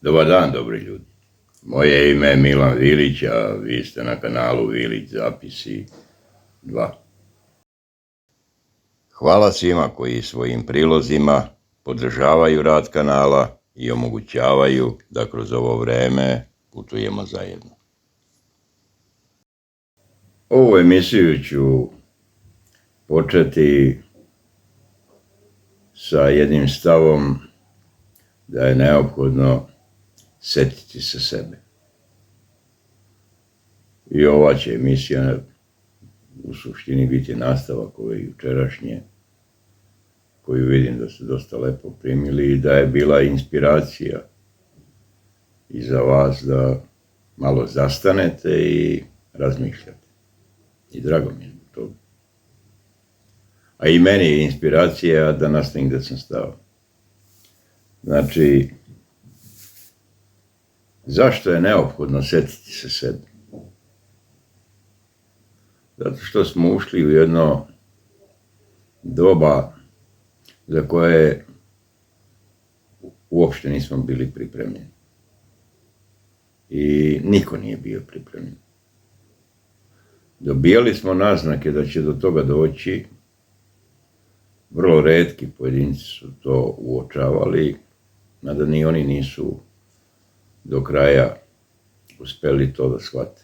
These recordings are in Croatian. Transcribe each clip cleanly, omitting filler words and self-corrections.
Dobar dan, dobri ljudi. Moje ime je Milan Vilić, a vi ste na kanalu Vilić zapisi 2. Hvala svima koji svojim prilozima podržavaju rad kanala i omogućavaju da kroz ovo vreme putujemo zajedno. Ovu emisiju ću početi sa jednim stavom da je neophodno setiti se sebe. I ova će emisija u suštini biti nastavak ove jučerašnje, koju vidim da ste dosta lepo primili i da je bila inspiracija i za vas da malo zastanete i razmišljate. I drago mi je zbog toga. A i meni je inspiracija da nastavim gde sam stao. Znači, zašto je neophodno setiti se sebe? Zato što smo ušli u jedno doba za koje uopšte nismo bili pripremljeni. I niko nije bio pripremljen. Dobijali smo naznake da će do toga doći, vrlo retki pojedinci su to uočavali, mada ni oni nisu do kraja uspeli to da shvate.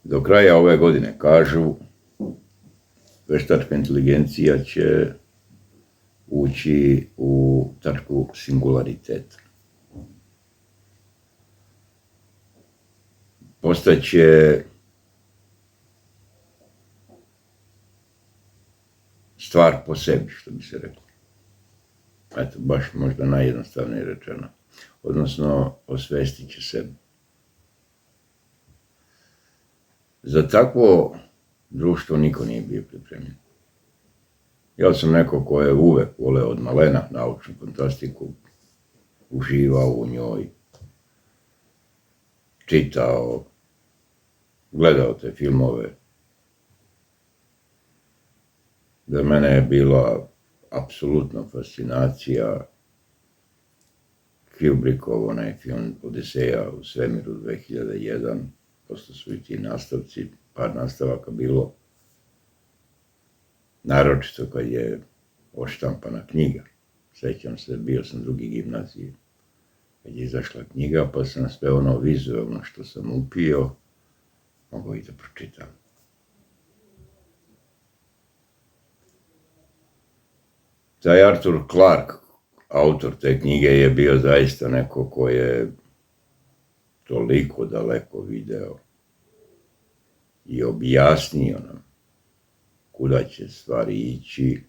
Do kraja ove godine, kažu, veštačka inteligencija će ući u tačku singulariteta. Postaće stvar po sebi, što bi se reklo. Eto, baš možda najjednostavnije rečeno. Odnosno, osvestit će sebe. Za takvo društvo niko nije bio pripremljen. Ja sam neko ko je uvek voleo od malena naučnu fantastiku, uživao u njoj, čitao, gledao te filmove. Za mene je bila apsolutna fascinacija Kubrickov, onaj film Odiseja u svemiru 2001, posle su i ti nastavci, par nastavaka bilo, naročito kad je odštampana knjiga. Sećam se, bio sam drugi gimnazije, kad je izašla knjiga, pa sam sve ono vizualno što sam upio, mogao i da pročitam. Taj Arthur Clarke, autor te knjige, je bio zaista neko ko je toliko daleko video i objasnio nam kuda će stvari ići,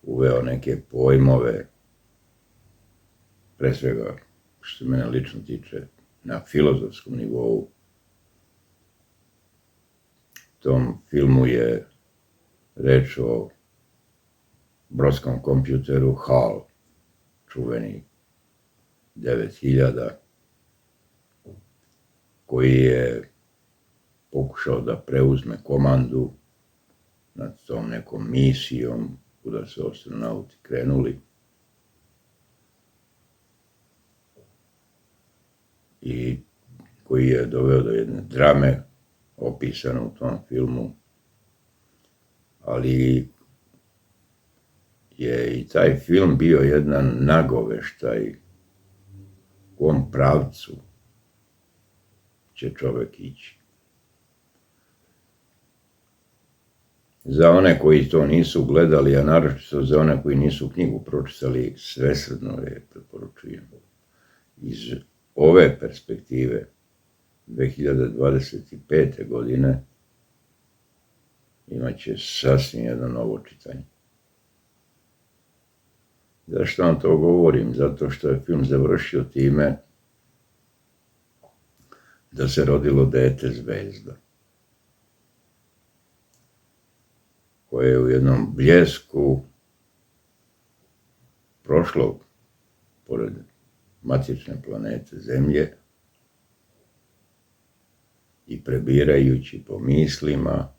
uveo neke pojmove, pre svega, što se mene lično tiče, na filozofskom nivou. U tom filmu je reč o brodskom kompjuteru HAL, čuveni 9000, koji je pokušao da preuzme komandu nad tom nekom misijom kuda su astronauti krenuli. I koji je doveo do jedne drame opisane u tom filmu, ali je i taj film bio jedan nagoveštaj u kom pravcu će čovek ići. Za one koji to nisu gledali, a naročito za one koji nisu knjigu pročitali, svesrdno je preporučujem. Iz ove perspektive 2025. godine imaće sasvim jedno novo čitanje. Zašto vam to govorim? Zato što je film završio time da se rodilo dete zvezda, koje je u jednom bljesku prošlo pored matične planete Zemlje i prebirajući po mislima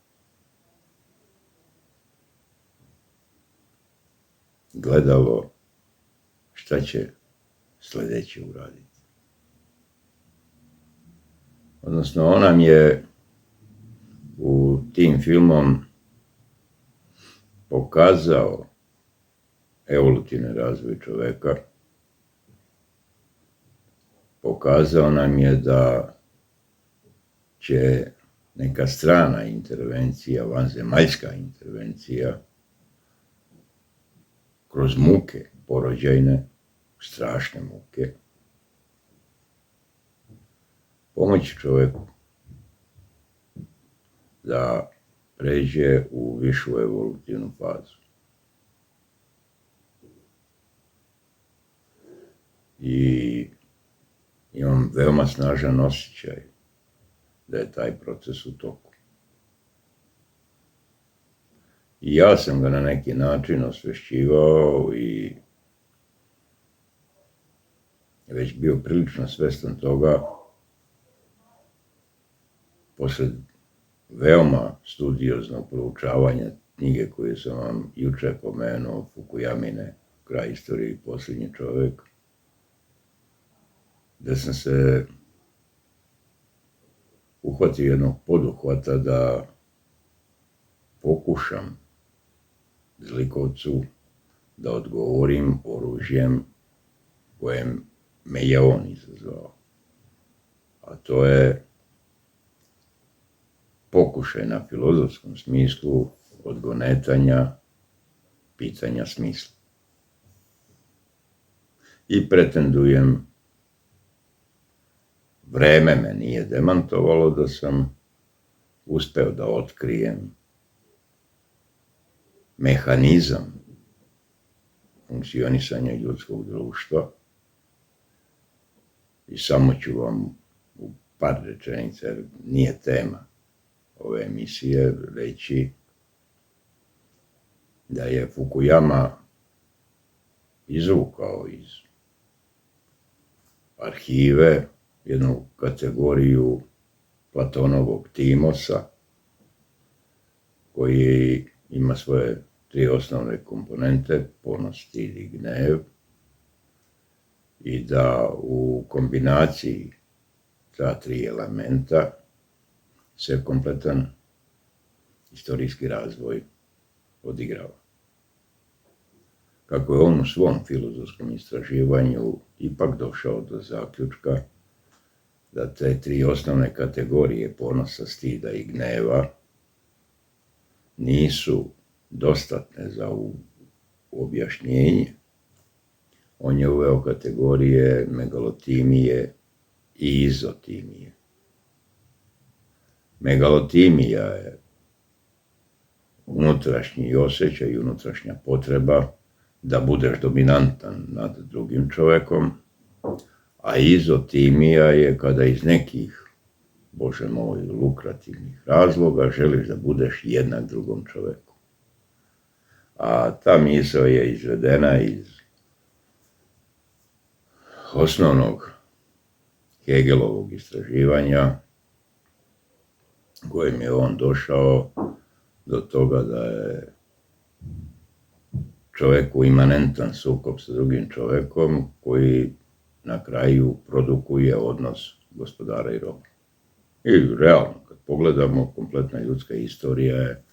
gledalo šta će sljedeće uraditi. Odnosno, on nam je u tim filmom pokazao evolutivni razvoj čoveka, pokazao nam je da će neka strana intervencija, vanzemaljska intervencija, kroz muke porođajne, strašne muke, pomoći čovjeku da pređe u višu evolutivnu fazu. I imam veoma snažan osjećaj da je taj proces u toku. I ja sam ga na neki način osvješćivao i već bio prilično svjestan toga poslije veoma studioznog proučavanja knjige koju sam vam jučer pomenuo, Fukuyamine, Kraj istorije i posljednji čovjek, da sam se uhvatio jednog poduhvata da pokušam zlikovcu da odgovorim oružjem kojem me je on izazvao. A to je pokušaj na filozofskom smislu odgonetanja pitanja smisla. I pretendujem, vreme me nije demantovalo, da sam uspeo da otkrijem mehanizam funkcionisanja ljudskog društva i samo ću vam u par rečenica, jer nije tema ove emisije, reći da je Fukuyama izvukao iz arhive jednu kategoriju Platonovog timosa, koji ima svoje 3 osnovne komponente, ponos, stid i gnev, i da u kombinaciji ta 3 elementa se kompletan historijski razvoj odigrava. Kako je on u svom filozofskom istraživanju ipak došao do zaključka da te 3 osnovne kategorije ponosa, stida i gneva nisu dostatne za objašnjenje, on je uveo kategorije megalotimije i izotimije. Megalotimija je unutrašnji osjećaj i unutrašnja potreba da budeš dominantan nad drugim čovjekom, a izotimija je kada iz nekih, Bože moj, lukrativnih razloga želiš da budeš jednak drugom čovjeku. A ta misao je izvedena iz osnovnog Hegelovog istraživanja, kojim je on došao do toga da je čovjeku imanentan sukob sa drugim čovjekom, koji na kraju produkuje odnos gospodara i roba. I realno, kad pogledamo, kompletna ljudska istorija je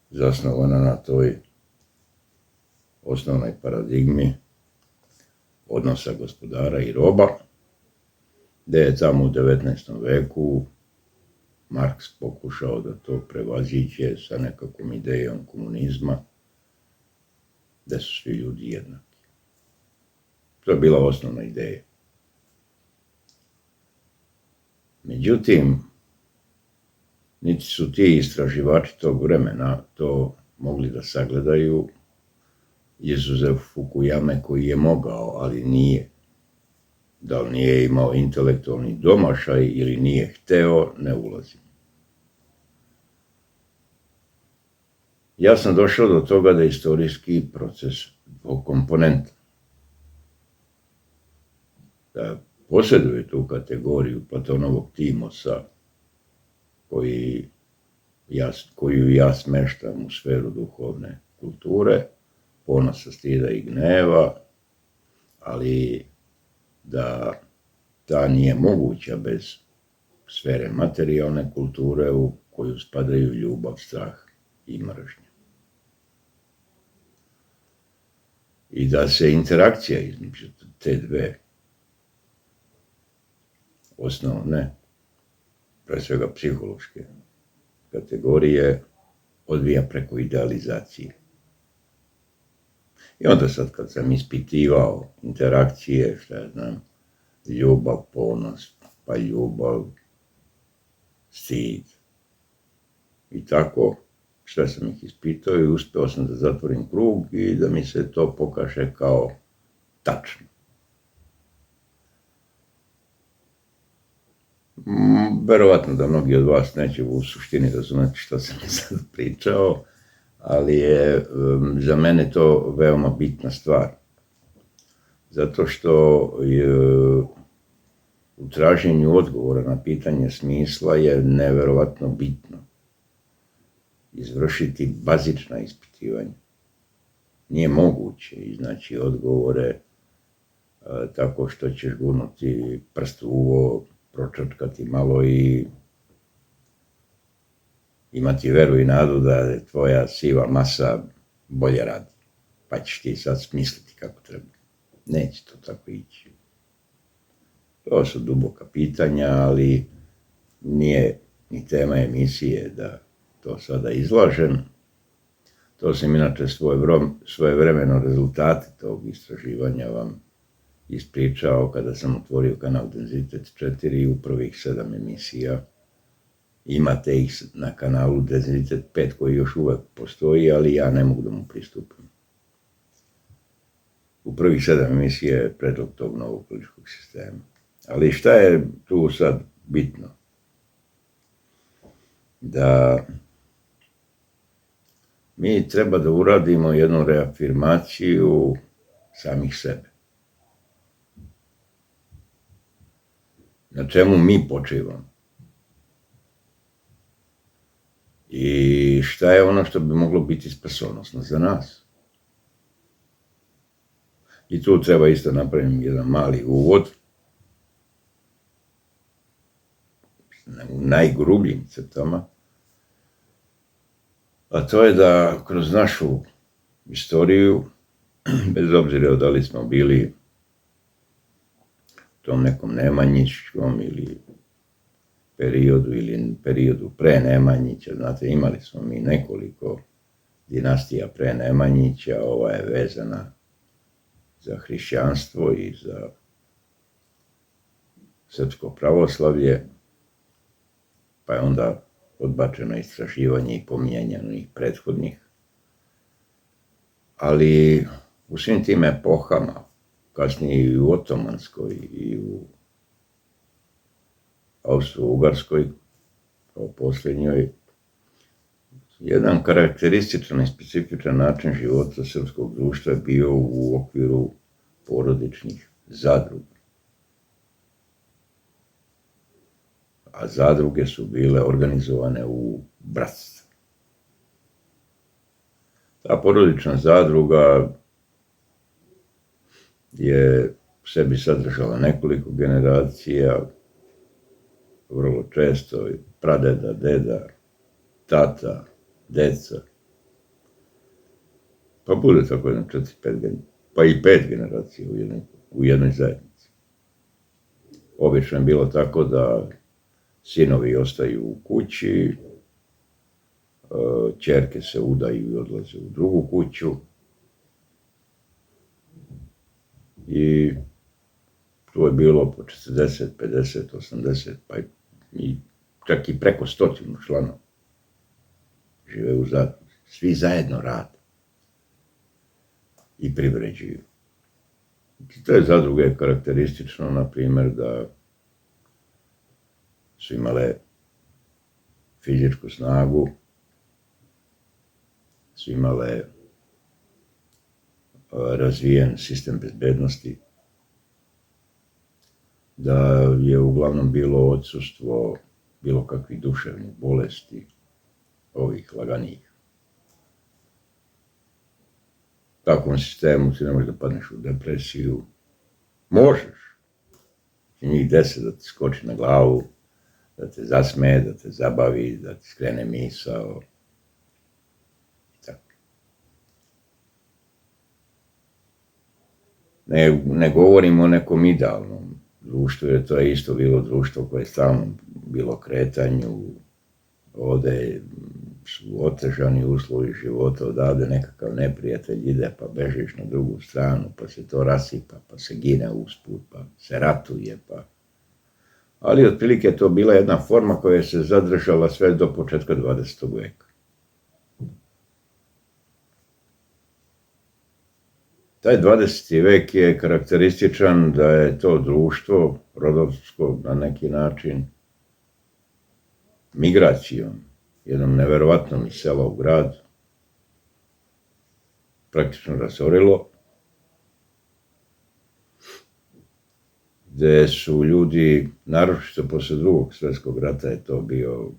zasnovana na toj osnovnoj paradigmi odnosa gospodara i roba, gdje je tamo u 19. veku Marks pokušao da to prevaziđe sa nekakvom idejom komunizma, da su svi ljudi jednaki. To je bila osnovna ideja. Međutim, niti su ti istraživači tog vremena to mogli da sagledaju, izuzev Fukuyame koji je mogao, ali nije. Da li nije imao intelektualni domašaj ili nije hteo, ne ulazim. Ja sam došao do toga da je istorijski proces dvokomponentan. Da posjeduje tu kategoriju Platonovog timosa, koju ja smeštam u sferu duhovne kulture, ponosa, stida i gneva, ali da ta nije moguća bez sfere materijalne kulture u koju spadaju ljubav, strah i mržnja. I da se interakcija između te dve osnovne, pre svega psihološke kategorije, odvija preko idealizacije. I onda sad kad sam ispitivao interakcije, šta ja znam, ljubav, ponos, pa ljubav, stid i tako, šta sam ih ispitao i uspio sam da zatvorim krug i da mi se to pokaže kao tačno. Verovatno da mnogi od vas neće u suštini razumjeti što sam sad pričao, ali je za mene to veoma bitna stvar. Zato što je u traženju odgovora na pitanje smisla je neverovatno bitno izvršiti bazična ispitivanja. Nije moguće iznaći odgovore tako što ćeš gurnuti prst u uvo, pročačkati malo i imati veru i nadu da je tvoja siva masa bolje radi. Pa ćeš ti sad smisliti kako treba. Neće to tako ići. To su duboka pitanja, ali nije ni tema emisije da to sada izlažem. To sam inače svojevremeno rezultate tog istraživanja vam ispričao kada sam otvorio kanal Denzitet 4 u prvih 7 emisija. Imate ih na kanalu Denzitet 5 koji još uvek postoji, ali ja ne mogu da mu pristupim. U prvih 7 emisija je predlog tog novog političkog sistema. Ali šta je tu sad bitno? Da mi treba da uradimo jednu reafirmaciju samih sebe. Na čemu mi počivamo? I šta je ono što bi moglo biti spasonosno za nas? I tu treba isto napraviti jedan mali uvod, u najgrubljim crtama, a to je da kroz našu istoriju, bez obzira da li smo bili u tom nekom nemanjičkom ili periodu pre Nemanjića, znate, imali smo mi nekoliko dinastija pre Nemanjića, ova je vezana za hrišćanstvo i za srpsko pravoslavlje, pa je onda odbačeno istraživanje i pominjanje onih prethodnih. Ali u svim tim epohama, kasnije i u Otomanskoj i u Austro-Ugarskoj, kao posljednjoj, jedan karakterističan i specifičan način života srpskog društva je bio u okviru porodičnih zadruga. A zadruge su bile organizovane u bratstva. Ta porodična zadruga je u sebi sadržala nekoliko generacija, vrlo često pradeda, deda, tata, deca, pa bude tako jedno 4-5, pa i 5 generacija u jednoj zajednici. Obično je bilo tako da sinovi ostaju u kući, ćerke se udaju i odlaze u drugu kuću i tu je bilo po 40, 50, 80, pa i čak i preko 100 članova žive u zadruzi. Svi zajedno rade i privređuju. Te zadruge je karakteristično, na primjer, da su imale fizičku snagu, su imale razvijen sistem bezbednosti, da je uglavnom bilo odsustvo bilo kakvih duševnih bolesti, ovih laganijih. U takvom sistemu ti ne možeš da padneš u depresiju, Možeš. Njih 10 da ti skoči na glavu, da te zasmeje, da te zabavi, da ti skrene misao. Ne govorimo o nekom idealnom društvu, jer to je isto bilo društvo koje je stalno bilo kretanju, ovdje su otežani uslovi života, odavde nekakav neprijatelj ide, pa bežiš na drugu stranu, pa se to rasipa, pa se gine usput, pa se ratuje, pa... Ali otprilike je to bila jedna forma koja se zadržala sve do početka 20. vijeka. Taj 20. vijek je karakterističan da je to društvo rodovsko na neki način migracijom, jednom neverovatnom iz sela u grad, praktično rasorilo, gdje su ljudi, naročito posle Drugog svjetskog rata je to bio,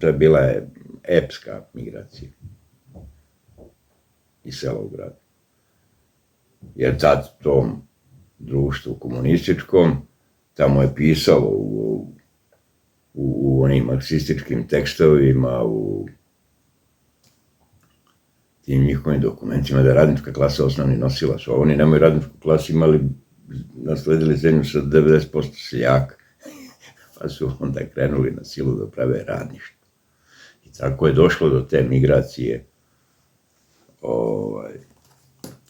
to je bila epska migracija iz sela u grad. Jer tad tom društvu komunističkom, tamo je pisalo u onim marksističkim tekstovima, u tim njihovim dokumentima da je radnička klasa osnovni nosilac. Oni nemaju radničku klasu, nasledili zemlju sa 90% seljaka, pa su onda krenuli na silu da prave radništvo. I tako je došlo do te migracije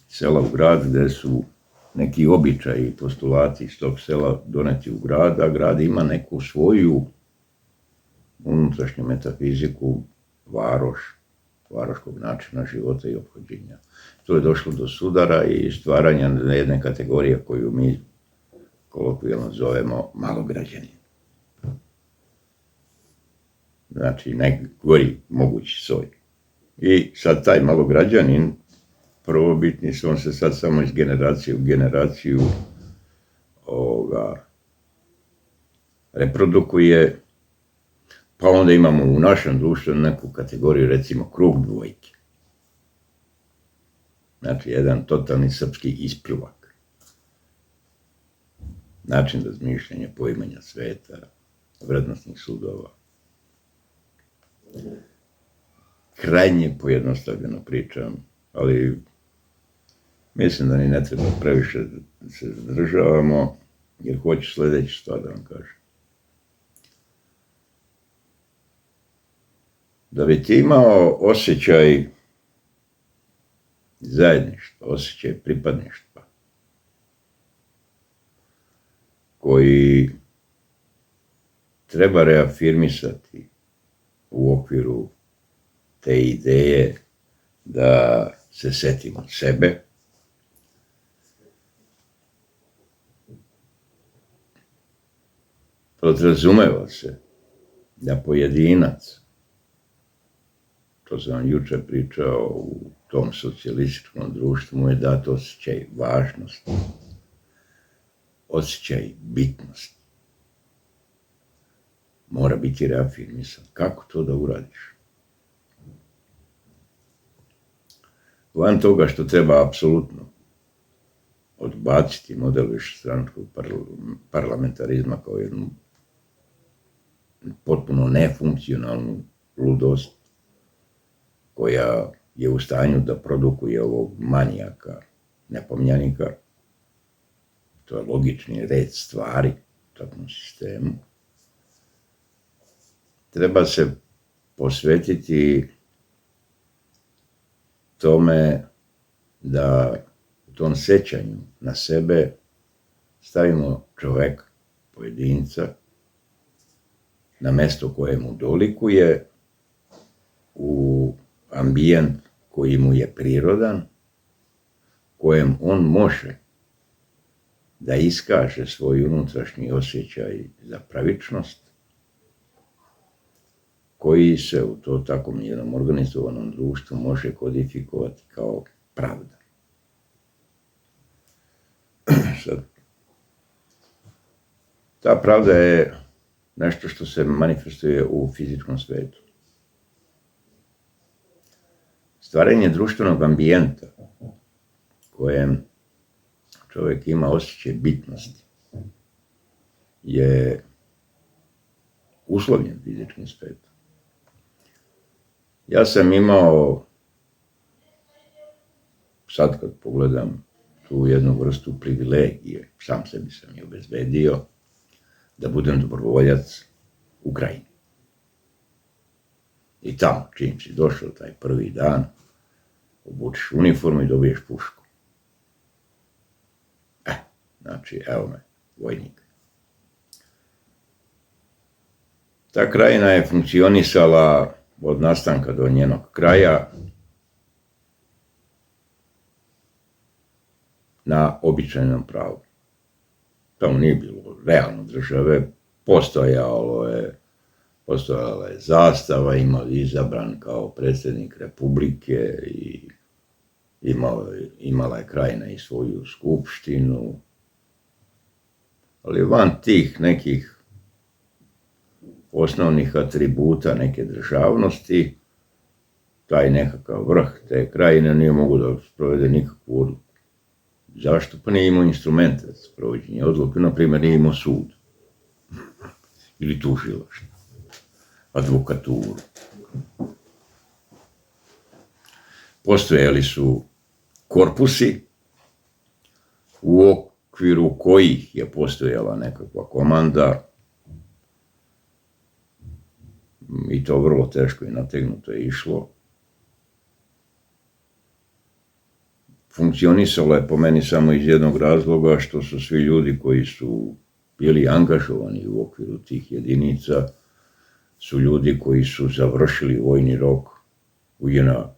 sela u grad, gdje su neki običaji i postulati iz tog sela doneti u grad, a grad ima neku svoju unutrašnju metafiziku, varoškog načina života i ophođenja. To je došlo do sudara i stvaranja jedne kategorije koju mi kolokvijalno zovemo malograđanin. Znači, najgori mogući soj. I sad taj malograđanin, prvobitni su, on se sad samo iz generacije u generaciju reprodukuje, pa onda imamo u našem društvu neku kategoriju, recimo, krug dvojke. Znači, jedan totalni srpski ispljuvak. Način razmišljanja, poimanja sveta, vrednostnih sudova. Krajnje pojednostavljeno pričam, ali mislim da ni ne treba previše se zadržavamo, jer hoću sljedeću stvar da vam kažem. Da bi ti imao osjećaj zajedništva, osjećaj pripadništva, koji treba reafirmisati u okviru te ideje da se setimo sebe, podrazumeva se da pojedinac, to sam vam jučer pričao, u tom socijalističkom društvu mu je dat osjećaj važnosti, osjećaj bitnosti. Mora biti reafirmisan. Kako to da uradiš? Van toga što treba apsolutno odbaciti model višestranačkog parlamentarizma kao jednu potpuno nefunkcionalnu ludost koja je u stanju da produkuje ovog manijaka, nepomnjanika. To je logični red stvari u takvom sistemu. Treba se posvetiti tome da u tom sećanju na sebe stavimo čoveka, pojedinca, na mesto koje mu dolikuje, u ambijent koji mu je prirodan, kojem on može da iskaže svoj unutrašnji osjećaj za pravičnost, koji se u to takvom jednom organizovanom društvu može kodifikovati kao pravda. Sad, ta pravda je nešto što se manifestuje u fizičkom svetu. Stvaranje društvenog ambijenta kojem čovjek ima osjećaj bitnosti, je uslovljen fizičkim svijetom. Ja sam imao, sad kad pogledam, tu jednu vrstu privilegije, sam sebi sam je obezbedio, da budem dobrovoljac u Ukrajini. I tamo, čim si došao taj prvi dan, obučiš uniformu i dobiješ pušku. Znači, evo me, vojnik. Ta krajina je funkcionisala od nastanka do njenog kraja na običajnom pravu. Tamo nije bilo realno države, postojala je zastava, izabran kao predsjednik republike i imala je krajina i svoju skupštinu. Ali van tih nekih osnovnih atributa neke državnosti, taj nekakav vrh te krajine nije mogu da sprovede nikakvu odluku. Zašto? Pa nije imao instrumente za sprovođenje odluke, na primjer nije imao sud ili tužilaštvo, advokaturu. Postojali su korpusi u okviru kojih je postojala nekakva komanda i to vrlo teško i nategnuto je išlo. Funkcionisalo je po meni samo iz jednog razloga što su svi ljudi koji su bili angažovani u okviru tih jedinica su ljudi koji su završili vojni rok u JNA,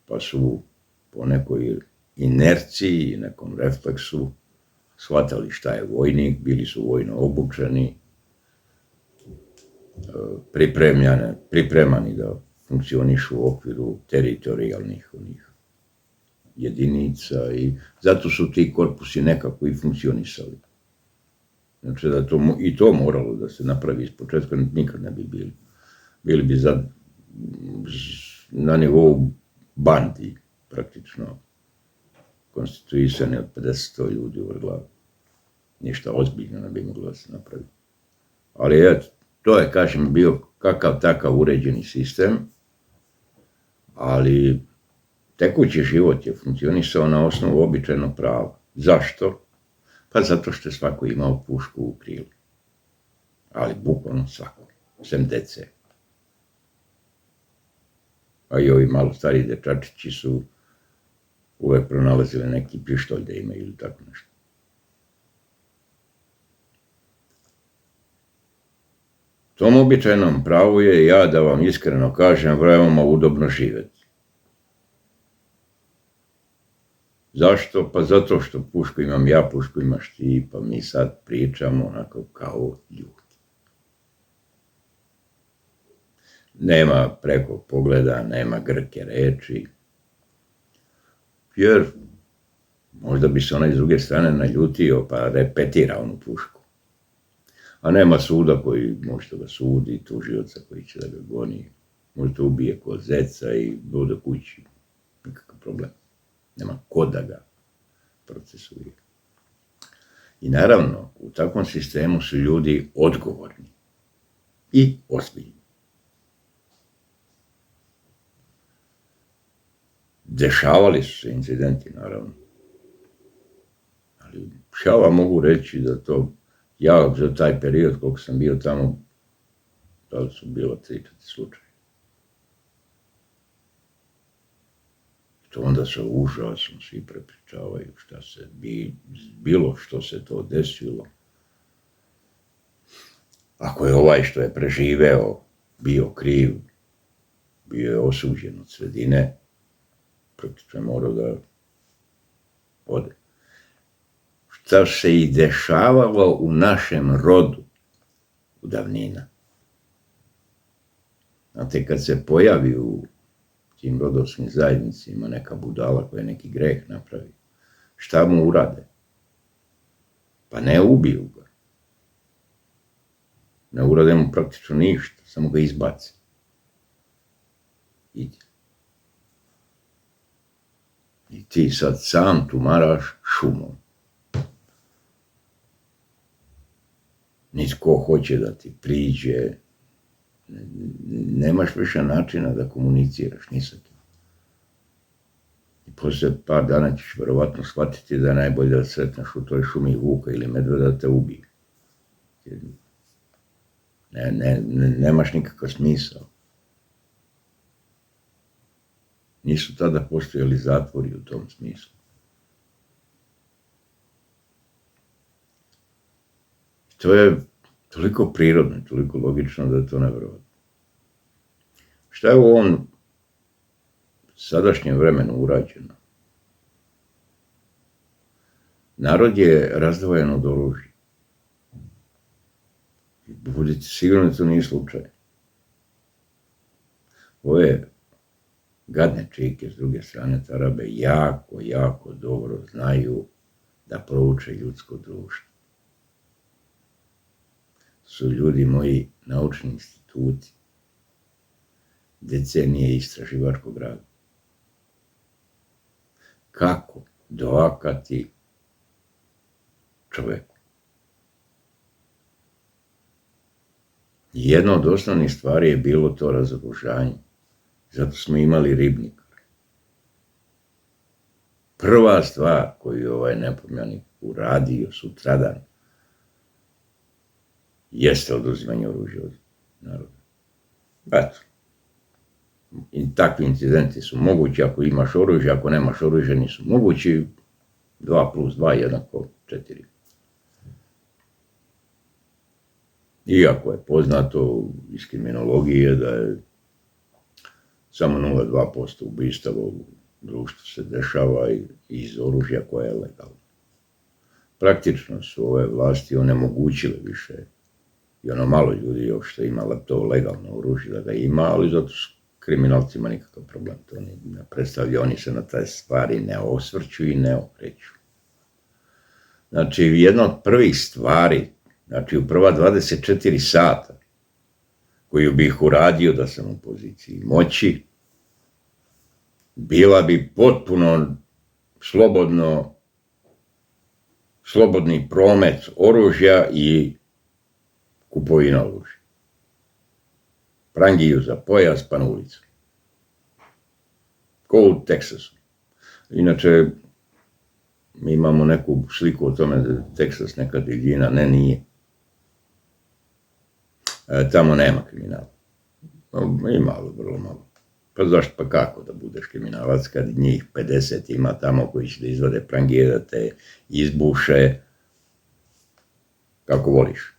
pa su po nekoj inerciji i nekom refleksu shvatali šta je vojnik, bili su vojno obučeni, pripremani da funkcionišu u okviru teritorijalnih jedinica i zato su ti korpusi nekako i funkcionisali. Znači da i to moralo da se napravi iz početka, nikad ne bi bili. Bili bi na nivou bandi, praktično, konstituisani od 50-100 ljudi u glavi. Ništa ozbiljno ne bi moglo da se napravi. Ali eto, to je, kažem, bio kakav takav uređeni sistem, ali tekući život je funkcionisao na osnovu običajnog prava. Zašto? Pa zato što je svako imao pušku u krilu. Ali bukvalno svako, sem dece. A i ovi malo stariji dečačići su uvek pronalazili neki pištolj da imaju ili tako nešto. Tom običajnom pravu je, ja da vam iskreno kažem, veoma udobno živjeti. Zašto? Pa zato što pušku imam ja, pušku imaš ti, pa mi sad pričamo onako kao ljudi. Nema preko pogleda, nema grke reči, jer možda bi se onaj s druge strane naljutio pa repetira onu pušku. A nema suda koji možete ga sudi, tužioca koji će da ga goni, možete ubije kod zeca i bude kući, nikakav problem. Nema ko da ga procesuira. I naravno, u takvom sistemu su ljudi odgovorni i ozbiljni. Dešavali su se incidenti, naravno. Ali ja vam mogu reći da to, ja za taj period koliko sam bio tamo, da li su bilo 3-4 slučaje. To onda sa užasom svi prepričavaju šta se bilo što se to desilo. Ako je ovaj što je preživeo bio kriv, bio je osuđen od sredine, praktično je morao da ode. Šta se i dešavalo u našem rodu u davnina. Znate, kad se pojavi u tim rodovskim zajednicima neka budala koja neki greh napravi, šta mu urade? Pa ne ubiju ga. Ne urade mu praktično ništa, samo ga izbaci. Ide. I ti sad sam tumaraš šumom. Nitko hoće da ti priđe, nemaš više načina da komuniciraš ni sa kim. I poslije par dana ćeš vjerovatno shvatiti da je najbolje da sretneš u toj šumi vuka ili medveda da te ubije. Nemaš nikakav smisao. Nisu tada postojali zatvori u tom smislu. To je toliko prirodno, toliko logično da je to nevjerovatno. Šta je u ovom sadašnjem vremenu urađeno? Narod je razdvojen od oružja. Budite sigurni da to nije slučaj. Ove gadne čike s druge strane tarabe jako, jako dobro znaju da prouče ljudsko društvo. Su ljudi moji naučni instituti, decenije istraživačkog rada. Kako doakati čovjeku? Jedna od osnovnih stvari je bilo to razoružanje. Zato smo imali ribnikar. Prva stvar koju je ovaj nepomjanik uradio sutradan jeste oduzimanje oružja od naroda. Eto. I takvi incidenti su mogući ako imaš oružje, ako nemaš oružje nisu mogući. 2 plus 2 jednako 4. Iako je poznato iz kriminologije da je samo 0,2% ubistava u društvu se dešava iz oružja koje je legalno. Praktično su ove vlasti onemogućile više i ono malo ljudi još što imala to legalno oružje da ga ima, ali zato su kriminalcima nikakav problem. To ne predstavlja, oni se na te stvari ne osvrću i ne okreću. Znači, jedna od prvih stvari, znači u prva 24 sata, koju bih uradio da sam u poziciji moći, bila bi potpuno slobodni promet oružja i kupovina oružja. Prangiju za pojas pa na ulicu. Ko u Teksasu. Inače, mi imamo neku sliku o tome da je Teksas neka divljina, ne, nije. Tamo nema kriminala. Ima, ali vrlo malo. Pa zašto pa kako da budeš kriminalac kad njih 50 ima tamo koji će da izvade prangije, da te izbuše kako voliš.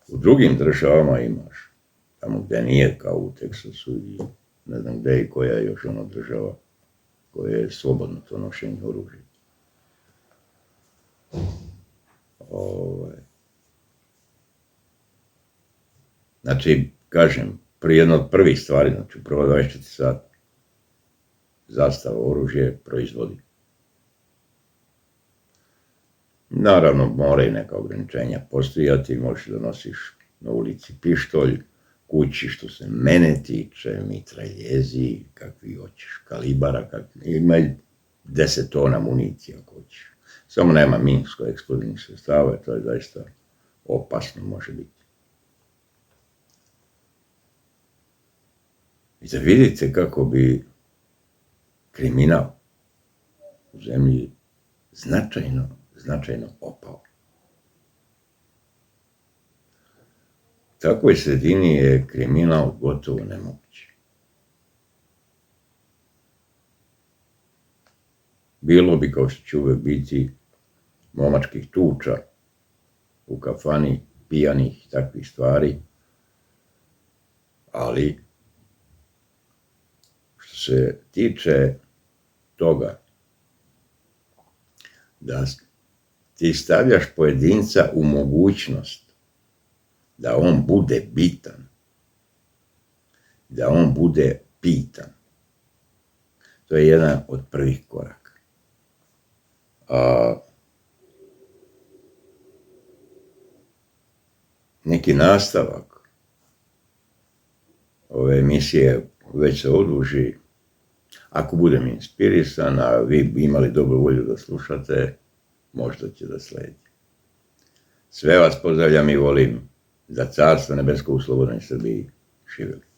U drugim državama imaš, tamo gdje nije kao u Teksasu i ne znam gdje i koja je još ona država koja je slobodno to nošenje oružja. Znači, kažem, jedna od prvih stvari, znači u prvo 24 sata, zastava oružje proizvodi. Naravno, mora i neka ograničenja postojati, možeš da nosiš na ulici pištolj, kući što se mene tiče, mitraljezi, kakvi hoćeš, kalibara, ima 10 tona municije ako hoćeš. Samo nema minsko-eksplozivnih sredstava, to je zaista opasno može biti. I da vidite kako bi kriminal u zemlji značajno opao. U takvoj sredini je kriminal gotovo nemoguć. Bilo bi, kao što će uvek biti, momačkih tuča u kafani, pijanih i takvih stvari, ali što se tiče toga da ti stavljaš pojedinca u mogućnost da on bude bitan, da on bude pitan. To je jedan od prvih koraka. Neki nastavak ove emisije već se oduži, Ako budem inspirisan, a vi imali dobru volju da slušate, možda će da sledi. Sve vas pozdravljam i volim. Za Carstvo nebesko u slobodnoj Srbiji. Živjeli.